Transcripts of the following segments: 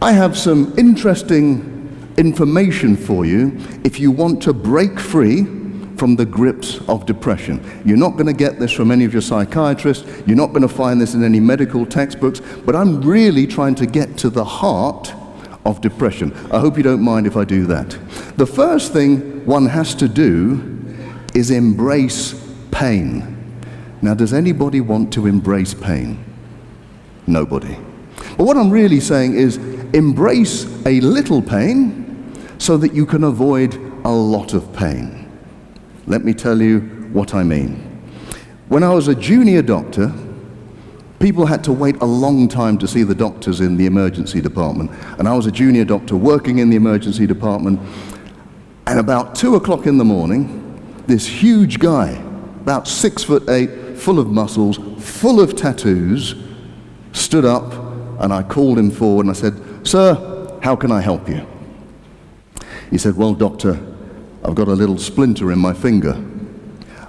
I have some interesting information for you if you want to break free from the grips of depression. You're not going to get this from any of your psychiatrists. You're not going to find this in any medical textbooks, but I'm really trying to get to the heart of depression. I hope you don't mind if I do that. The first thing one has to do is embrace pain. Now, does anybody want to embrace pain? Nobody. But what I'm really saying is embrace a little pain so that you can avoid a lot of pain. Let me tell you what I mean. When I was a junior doctor, people had to wait a long time to see the doctors in the emergency department. And I was a junior doctor working in the emergency department. And about 2 o'clock in the morning, this huge guy, about 6'8", full of muscles, full of tattoos, stood up, and I called him forward and I said, "Sir, how can I help you?" He said, "Well, doctor, I've got a little splinter in my finger.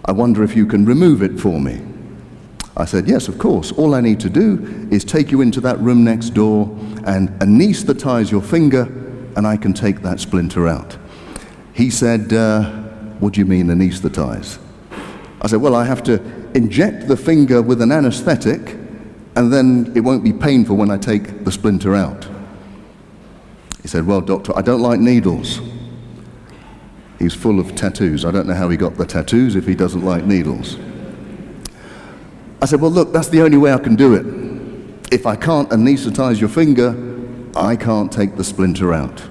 I wonder if you can remove it for me." I said, "Yes, of course. All I need to do is take you into that room next door and anesthetize your finger, and I can take that splinter out." He said, "What do you mean anesthetize?" I said, "Well, I have to inject the finger with an anesthetic, and then it won't be painful when I take the splinter out." He said, "Well, doctor, I don't like needles." He's full of tattoos. I don't know how he got the tattoos if he doesn't like needles. I said, "Well, look, that's the only way I can do it. If I can't anesthetize your finger, I can't take the splinter out."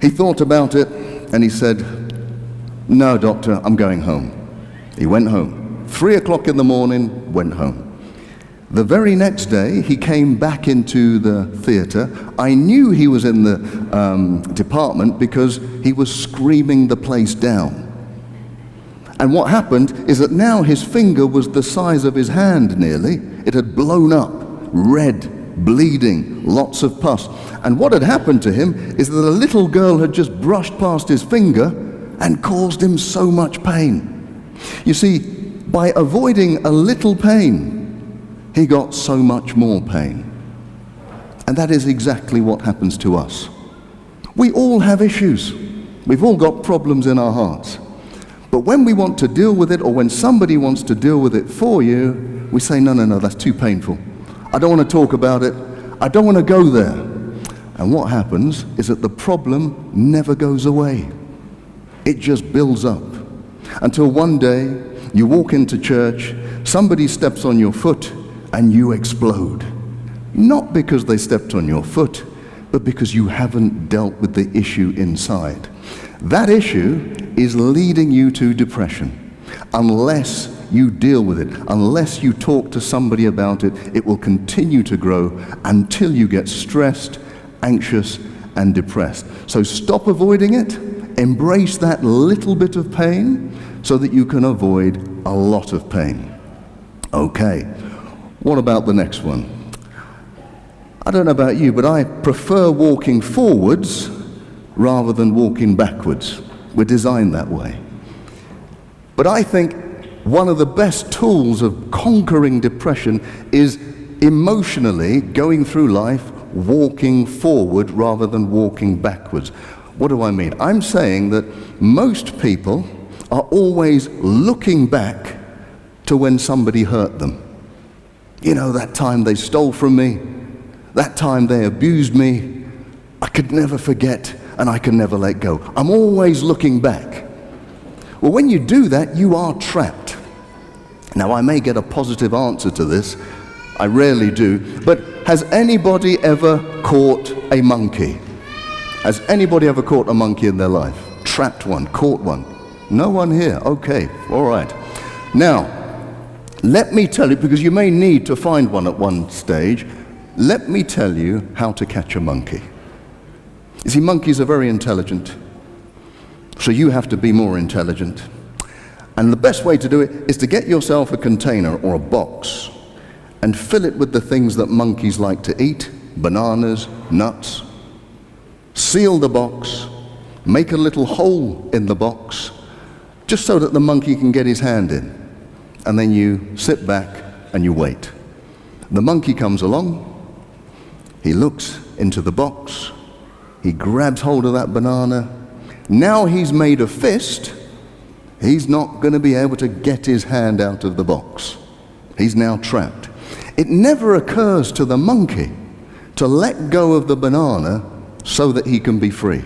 He thought about it and he said, "No, doctor, I'm going home." He went home. 3 o'clock in the morning, went home. The very next day, he came back into the theater. I knew he was in the department because he was screaming the place down. And what happened is that now his finger was the size of his hand nearly. It had blown up, red, bleeding, lots of pus. And what had happened to him is that a little girl had just brushed past his finger and caused him so much pain. You see, by avoiding a little pain, he got so much more pain. And that is exactly what happens to us. We all have issues. We've all got problems in our hearts. But when we want to deal with it, or when somebody wants to deal with it for you, we say, no, that's too painful. I don't want to talk about it. I don't want to go there. And what happens is that the problem never goes away. It just builds up until one day you walk into church, somebody steps on your foot, and you explode. Not because they stepped on your foot, but because you haven't dealt with the issue inside. That issue is leading you to depression. Unless you deal with it, unless you talk to somebody about it, it will continue to grow until you get stressed, anxious, and depressed. So stop avoiding it, embrace that little bit of pain so that you can avoid a lot of pain. Okay. What about the next one? I don't know about you, but I prefer walking forwards rather than walking backwards. We're designed that way. But I think one of the best tools of conquering depression is emotionally going through life walking forward rather than walking backwards. What do I mean? I'm saying that most people are always looking back to when somebody hurt them. You know, that time they stole from me, that time they abused me, I could never forget and I can never let go. I'm always looking back. Well, when you do that, you are trapped. Now, I may get a positive answer to this, I rarely do, but has anybody ever caught a monkey? Has anybody ever caught a monkey in their life? Trapped one, caught one? No one here? Okay, all right. Now, let me tell you, because you may need to find one at one stage, let me tell you how to catch a monkey. You see, monkeys are very intelligent, so you have to be more intelligent. And the best way to do it is to get yourself a container or a box and fill it with the things that monkeys like to eat, bananas, nuts. Seal the box, make a little hole in the box, just so that the monkey can get his hand in. And then you sit back and you wait. The monkey comes along, he looks, into the box. He grabs hold of that banana. Now he's made a fist. He's not going to be able to get his hand out of the box. He's now trapped. It never occurs to the monkey to let go of the banana so that he can be free.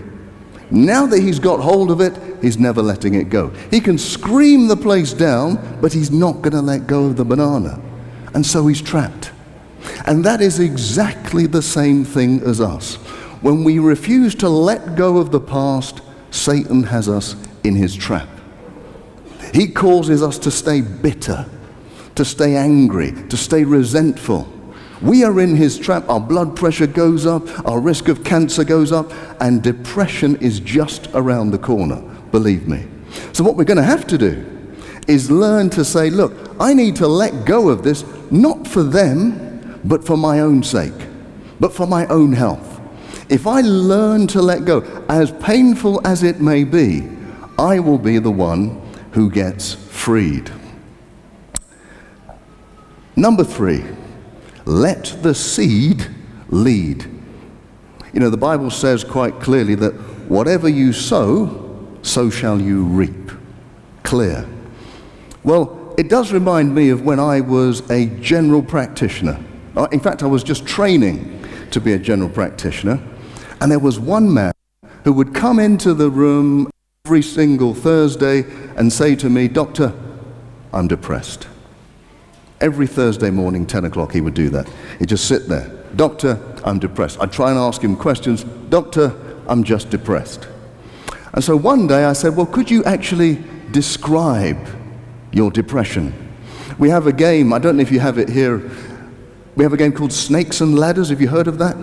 Now that he's got hold of it, he's never letting it go. He can scream the place down, but he's not going to let go of the banana. And so he's trapped. And that is exactly the same thing as us. When we refuse to let go of the past, Satan has us in his trap. He causes us to stay bitter, to stay angry, to stay resentful. We are in his trap. Our blood pressure goes up, our risk of cancer goes up, and depression is just around the corner, believe me. So what we're going to have to do is learn to say, look, I need to let go of this, not for them, but for my own sake, but for my own health. If I learn to let go, as painful as it may be, I will be the one who gets freed. Number 3, let the seed lead. You know, the Bible says quite clearly that whatever you sow, so shall you reap. Clear. Well, it does remind me of when I was a general practitioner. In fact, I was just training to be a general practitioner, and there was one man who would come into the room every single Thursday and say to me, "Doctor, I'm depressed." Every Thursday morning, 10 o'clock, he would do that. He'd just sit there. "Doctor, I'm depressed." I'd try and ask him questions. "Doctor, I'm just depressed." And so one day I said, well, could you actually describe your depression? We have a game, I don't know if you have it here, we have a game called Snakes and Ladders. Have you heard of that?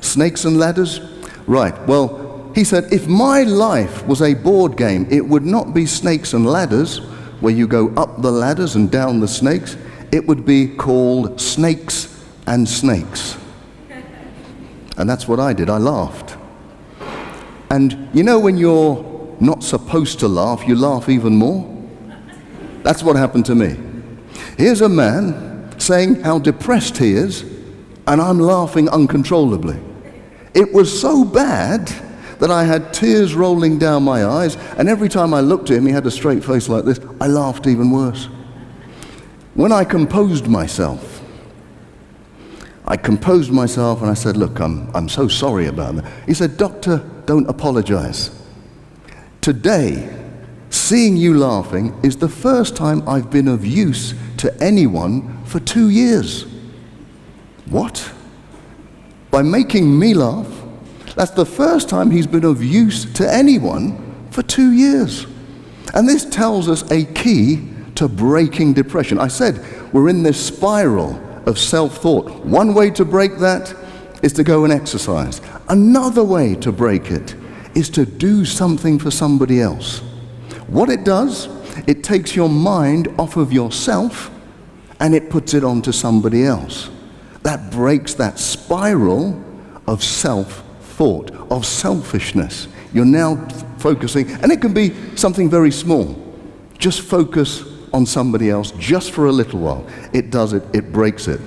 Snakes and Ladders? Right, well, he said, if my life was a board game, it would not be Snakes and Ladders, where you go up the ladders and down the snakes. It would be called Snakes and Snakes. And that's what I did. I laughed. And you know when you're not supposed to laugh, you laugh even more? That's what happened to me. Here's a man saying how depressed he is, and I'm laughing uncontrollably. It was so bad that I had tears rolling down my eyes, and every time I looked at him, he had a straight face like this, I laughed even worse. When I composed myself and I said, look, I'm so sorry about that. He said, "Doctor, don't apologize. Today, seeing you laughing is the first time I've been of use to anyone for 2 years." What? By making me laugh? That's the first time he's been of use to anyone for 2 years. And this tells us a key to breaking depression. I said we're in this spiral of self-thought. One way to break that is to go and exercise. Another way to break it is to do something for somebody else. What it does, it takes your mind off of yourself and it puts it onto somebody else. That breaks that spiral of self-thought, of selfishness. You're now focusing, and it can be something very small. Just focus on somebody else just for a little while. It does it, it breaks it.